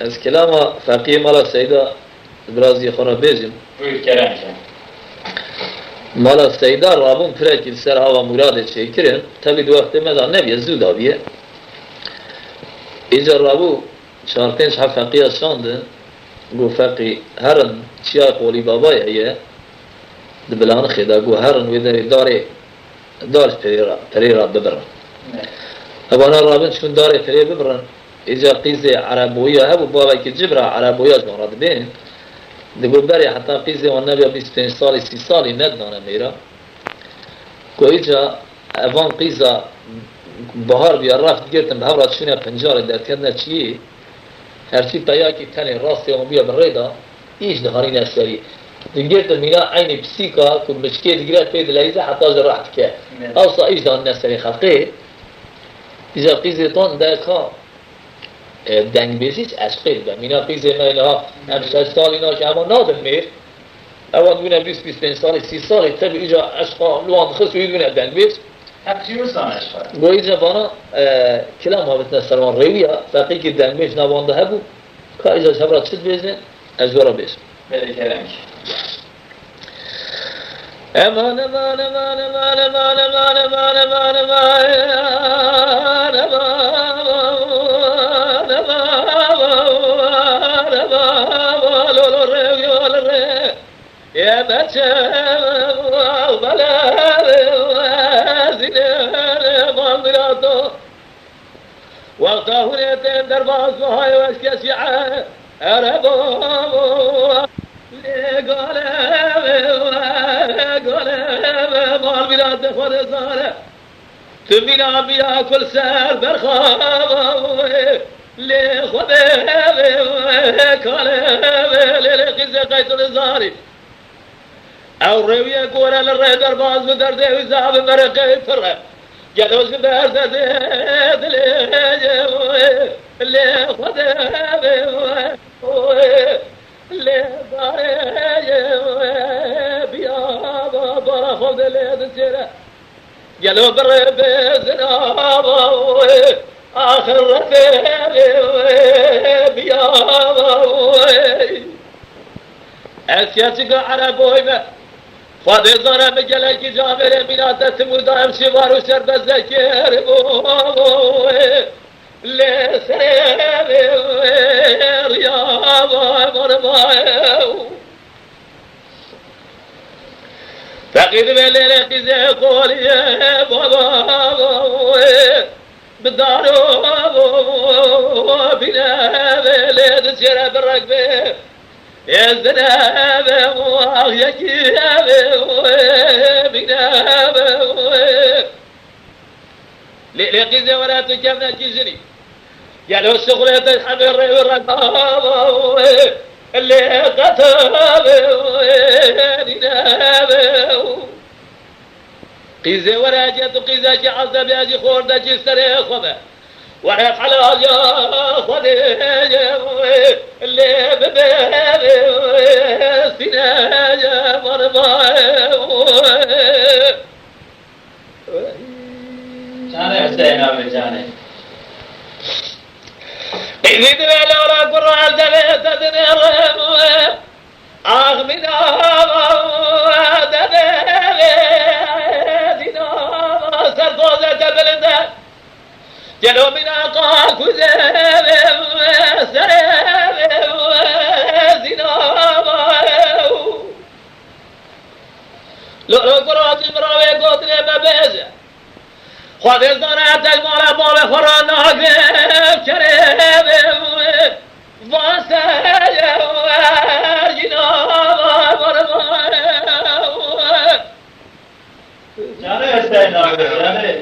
از کلام فقیه مالا سیدا برازی خورا بیجم بوید کرنشم مالا سیدا رابون پرکی سر هوا مراد چه کرن تبی دو وقت مدان نبیه زود آبیه اینجا رابو چهار پنج فقیه شانده گو فقی هرن چیای قولی بابای ایه دبلان خدا گو هرن ویده دارش پری را ببرن اوانا رابن چون داره پری ببرن اینجا قیزه عربویه هبو بابای که جبرا عربویه از مراد بین دگو بری حتی قیزه و نبیا 25 سالی 30 سالی ندانه میرا گو اینجا اوان قیزه بهار بیا رفت گرتم به هورات شونه پنجاره در کردن چیه هرچی پیاکی تنه راسته و بیا بریدا ایش دهانی نسری گرتم مینا عین پسیکا که مشکل دیگرات پید لیزه حتی جراحت که اوصا ایش دهان نسری خلقه ایجا قیزه تان دکا دنگ بیزیش عشقه ده مینا قیزه مینها هم 6 سالی نا که اما نادم میر اوان دونه 20-25 سالی 30 سالی تب ایجا عشقا لوان خس وی دونه دنگ بیز اقچیوستانش خواهد گو ایجا بانا کلام ها بتنا سلمان رویا فقی که دنگ بیش نوانده هبو که ایجا شبرا چید بیزن از ورا بیش بده کرنش امان امان امان امان امان امان امان امان امان يا بچه بلا زين مامراتو وقتا هنيتين درباز وهاي واسكسيعه عربو قال مال بلاد خود زاره تبينا بيا كل سر برخاب لي خود قال لقيزه قيت الزاري او رويه قولا للري درباز بدرده وزاب مرقه فره جلوس برزد اللي خود اللي بيا برا خود اللي تجرى جلو بر بزنا آخر رفيع بيا اسياتك عربوي ما فاضي زارا مجلك جابر ميلاد تمود امشي وارو شر بذكر لي سرير يا مرضى فقيد بالليل قزي قولي بابا بالدارو بنا بالليل تشرى بالرقبه يا زناب يا كياب بناب لقيزة ولا تكمل كيزني يا لو الشغلة تحمل الرقاب اللي قتل بناب قيزة ولا جت قيزة كي عذب يا جي خورده كي سري خبه وعيق على يا خدي اللي بباب سنا يا مرضى جاني حسين أبي جاني إذن ولا قرع الدنيا تدني الرهم أغمنا سرطوزة بلده جلو من أقاك وزيب سريب زناب لو قرات المراوي قوتني ببيزة خواهد الزنات المالا بال خرانا قريب شريب واسيب جناب جاني حسين أبي جاني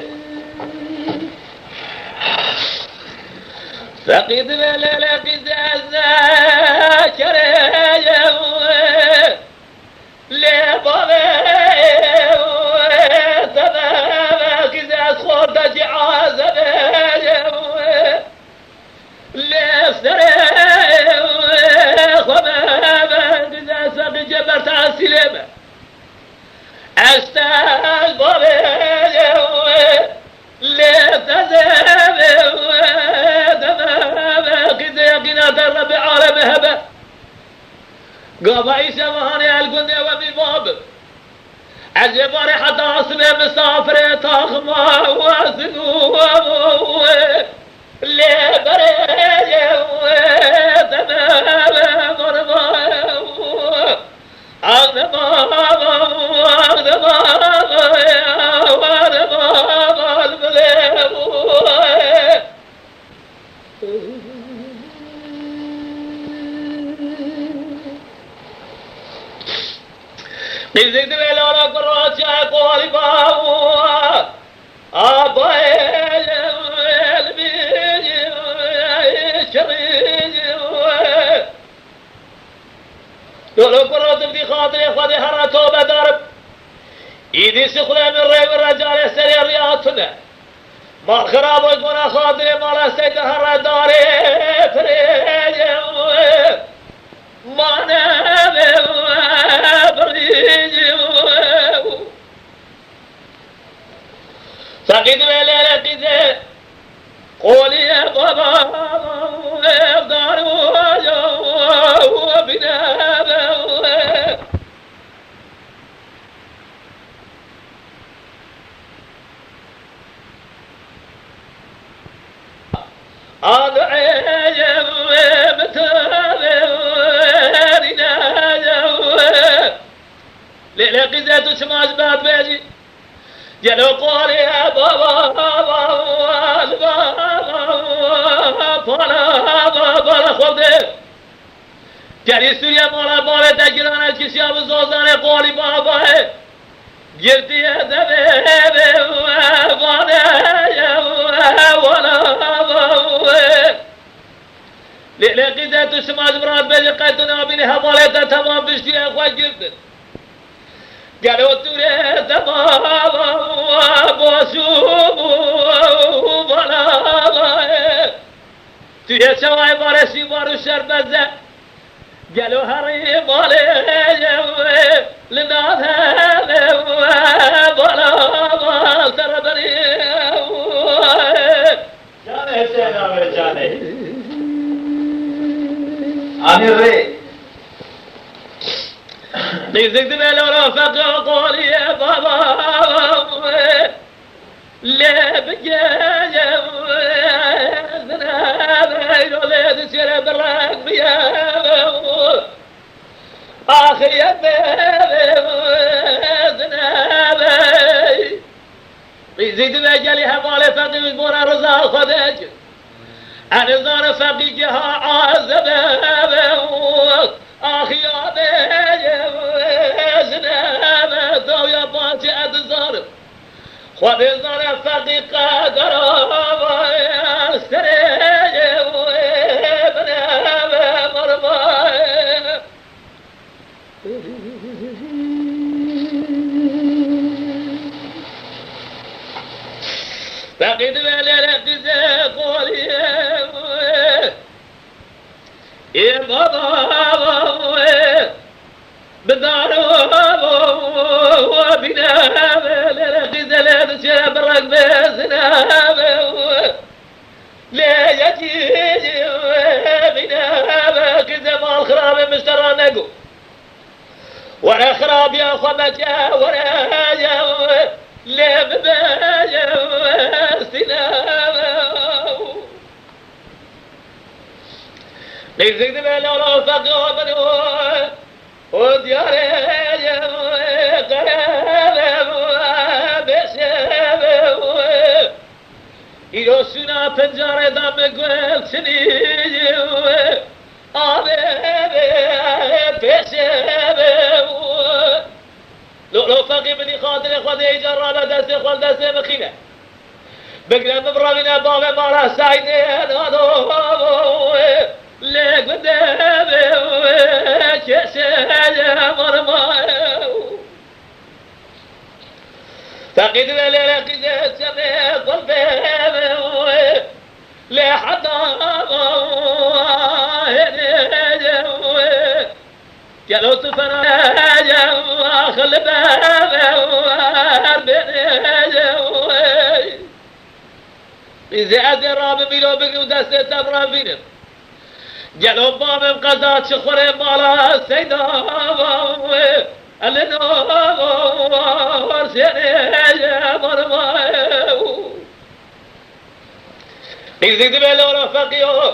فقد بلل قزازا كريم لبابي تبابا قزاز خورده جعازة لفتريم خبابا قزاز سبي جبرت عالسلمة أستاذ بابي لفتزابي قد يقنا درب قابعي شمهاني القني ومن باب عجباني حتى أصل مسافر تاخما واسقو اللي بريجي تمام مرضى نزيد بلولا قرات يا قولي بابو أبايل البيج شريج لولا قرات بدي خاطري خذي هرا توبة دارب إيدي سخلة من ريب الرجال السريع رياضنا ما خراب ويقونا خاطري ما لا سيد هرا داري فريج ما نام بريج سقيت بليلة قزة قولي يا بابا دار وبنابه هذا عجب ليلة قزة سماج باب بيجي جلو قولي يا بابا بالا خلده جري سوريا مولا بالا تجرانا كسياب زوزاني قولي بابا جرتي يا دبي وانا ليلة قزة سماج براد بيجي قيتنا بينها بالتا تمام بشتي يا اخوة جرتن قالوا تريد بابا بوسوب بلا تريد سواي بارسي بارو شربزة قالوا هري بالي لناها بلا تربني جاني حسين آمي جاني آمي ري نزقت بلولا فقع قولي يا بابا لا بجاجة ذنابي ولا تسير براك بيابا آخي يا بابا ذنابي نزقت بجالي حقالي فقي ويقول رزاق خداج أنا زار فقي جها عازبا أخي يا زنابة دو يا باتي أدزار خذ زار فقيقة قرابة يا سريج بنابة مربى فقيد بليلة قزة قولي يا بابا بدار وبنابه للغزة تشرب الرقبة زنابه لا يجي بنابه كذا ما الخراب مشترى نقو ورا خراب يا خمجة ورا لا بباجة سنابه ليس كذا لو فقه وبنوه ودياري قرابه بشابه يوسنا پنجاره دم گل چنی آبه بشابه لو فقي بدي خاطر خذ جرالة دست خل دست مخينه بقرا مبرغنا بابا مارا سايدين هذا لك بدابه كسايا مرمى فقد الليلة قد سمع قلبه لا حدا قالوا تفرج خل بابه إذا أدي الرابع بيلو بقي ودست تبرا فينم قالوا بابم قزات شخور مالا سيدا ألنا ورسيني مرمى نزيد بلو رفقيو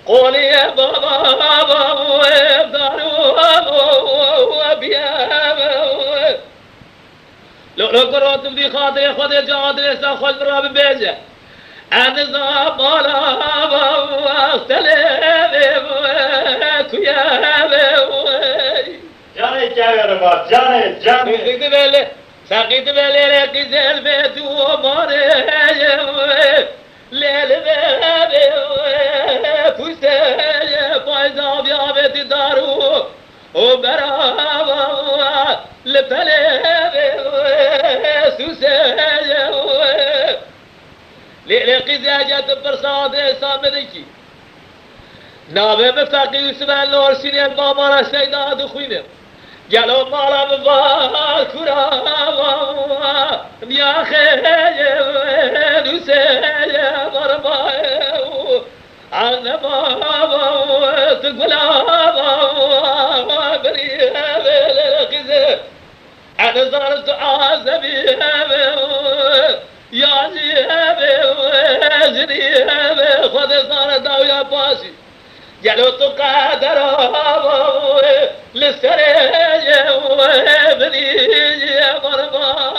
قولي يا بابا دارو أبيا لو قرأتم دي خاطري خذ جادري ساخذ راب بيجه أنا زمالا اختلف كيا جاني क्या कर बात जाने जाने ساقيت بلي لقي زلبت وماني ليل بابي فوسي فايزا بيابتي دارو وبرا لبلي سوسي لقي زاجت برصاد سامدكي نابه بفقي يوسف النور سيني بابا سيداد خوينه قالوا مالا بفاكرا يا خير وسيا مرمى عنا بابا تقبلا بريها بالقزة أنا صارت عازبي يا جنيبي خذ صارت داو يا باسي قالوا تقادر للسرية بني مرمى